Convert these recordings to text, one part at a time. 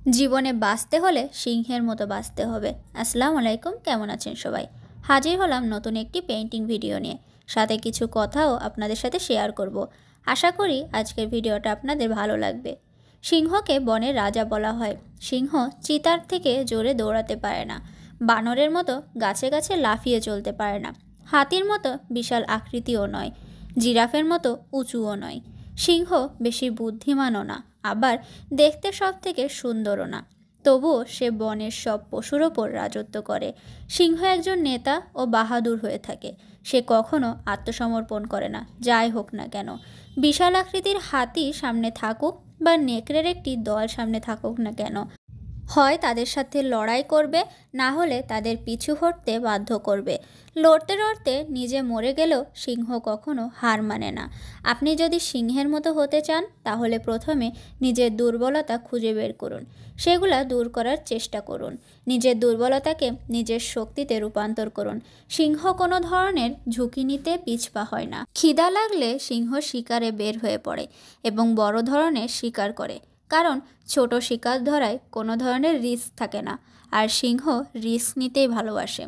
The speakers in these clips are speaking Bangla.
জীবনে বাঁচতে হলে সিংহের মতো বাঁচতে হবে। আসসালামু আলাইকুম, কেমন আছেন সবাই? হাজির হলাম নতুন একটি পেইন্টিং ভিডিও নিয়ে, সাথে কিছু কথাও আপনাদের সাথে শেয়ার করব। আশা করি আজকের ভিডিওটা আপনাদের ভালো লাগবে। সিংহকে বনের রাজা বলা হয়। সিংহ চিতার থেকে জোরে দৌড়াতে পারে না, বানরের মতো গাছে গাছে লাফিয়ে চলতে পারে না, হাতির মতো বিশাল আকৃতিও নয়, জিরাফের মতো উঁচুও নয়। সিংহ বেশি বুদ্ধিমানও না, আবার দেখতে সব থেকে সুন্দরও না। তবুও সে বনের সব পশুর ওপর রাজত্ব করে। সিংহ একজন নেতা ও বাহাদুর হয়ে থাকে। সে কখনো আত্মসমর্পণ করে না, যাই হোক না কেন। বিশাল আকৃতির হাতি সামনে থাকুক বা নেকড়ের একটি দল সামনে থাকুক না কেন, হয় তাদের সাথে লড়াই করবে, না হলে তাদের পিছু হটতে বাধ্য করবে। লড়তে লড়তে নিজে মরে গেলেও সিংহ কখনো হার মানে না। আপনি যদি সিংহের মতো হতে চান, তাহলে প্রথমে নিজের দুর্বলতা খুঁজে বের করুন, সেগুলা দূর করার চেষ্টা করুন। নিজের দুর্বলতাকে নিজের শক্তিতে রূপান্তর করুন। সিংহ কোনো ধরনের ঝুঁকি নিতে পিছপা হয় না। খিদা লাগলে সিংহ শিকারে বের হয়ে পড়ে এবং বড় ধরনের শিকার করে, কারণ ছোট শিকার ধরায় কোনো ধরনের রিস্ক থাকে না, আর সিংহ রিস্ক নিতেই ভালোবাসে।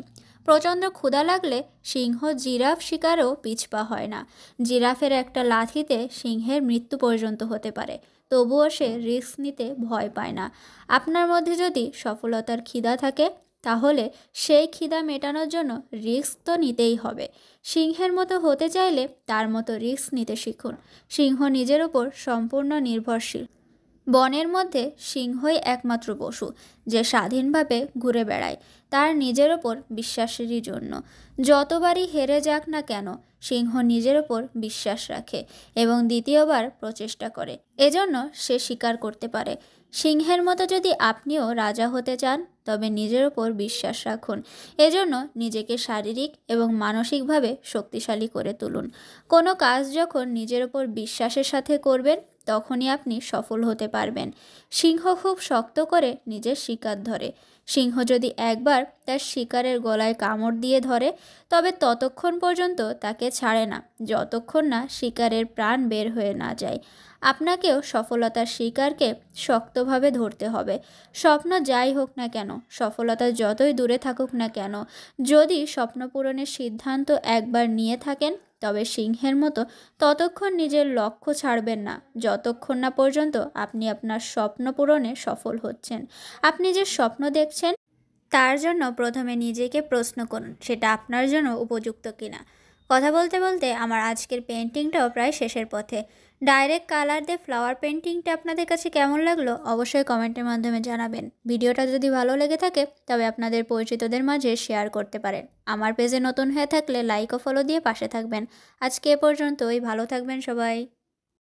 প্রচণ্ড ক্ষুধা লাগলে সিংহ জিরাফ শিকারেও পিছপা হয় না। জিরাফের একটা লাথিতে সিংহের মৃত্যু পর্যন্ত হতে পারে, তবুও সে রিস্ক নিতে ভয় পায় না। আপনার মধ্যে যদি সফলতার খিদা থাকে, তাহলে সেই খিদা মেটানোর জন্য রিস্ক তো নিতেই হবে। সিংহের মতো হতে চাইলে তার মতো রিস্ক নিতে শিখুন। সিংহ নিজের উপর সম্পূর্ণ নির্ভরশীল। বনের মধ্যে সিংহই একমাত্র পশু যে স্বাধীনভাবে ঘুরে বেড়ায়, তার নিজের ওপর বিশ্বাসেরই জন্য। যতবারই হেরে যাক না কেন, সিংহ নিজের ওপর বিশ্বাস রাখে এবং দ্বিতীয়বার প্রচেষ্টা করে। এজন্য সে স্বীকার করতে পারে। সিংহের মতো যদি আপনিও রাজা হতে চান, তবে নিজের ওপর বিশ্বাস রাখুন। এজন্য নিজেকে শারীরিক এবং মানসিকভাবে শক্তিশালী করে তুলুন। কোনো কাজ যখন নিজের ওপর বিশ্বাসের সাথে করবেন, তখনই আপনি সফল হতে পারবেন। সিংহ খুব শক্ত করে নিজের শিকার ধরে। সিংহ যদি একবার তার শিকারের গলায় কামড় দিয়ে ধরে, তবে ততক্ষণ পর্যন্ত তাকে ছাড়ে না, যতক্ষণ না শিকারের প্রাণ বের হয়ে না যায়। আপনাকেও সফলতার শিকারকে শক্তভাবে ধরতে হবে। স্বপ্ন যাই হোক না কেন, সফলতা যতই দূরে থাকুক না কেন, যদি স্বপ্ন পূরণের সিদ্ধান্ত একবার নিয়ে থাকেন, তবে সিংহের মতো ততক্ষণ নিজের লক্ষ্য ছাড়বেন না, যতক্ষণ না পর্যন্ত আপনি আপনার স্বপ্ন পূরণে সফল হচ্ছেন। আপনি যে স্বপ্ন দেখছেন, তার জন্য প্রথমে নিজেকে প্রশ্ন করুন সেটা আপনার জন্য উপযুক্ত কিনা। কথা বলতে বলতে আমার আজকের পেন্টিংটাও প্রায় শেষের পথে। ডাইরেক্ট কালার দিয়ে ফ্লাওয়ার পেন্টিংটা আপনাদের কাছে কেমন লাগলো অবশ্যই কমেন্টের মাধ্যমে জানাবেন। ভিডিওটা যদি ভালো লেগে থাকে, তবে আপনাদের পরিচিতদের মাঝে শেয়ার করতে পারেন। আমার পেজে নতুন হয়ে থাকলে লাইক ও ফলো দিয়ে পাশে থাকবেন। আজকে এ পর্যন্তই, ভালো থাকবেন সবাই।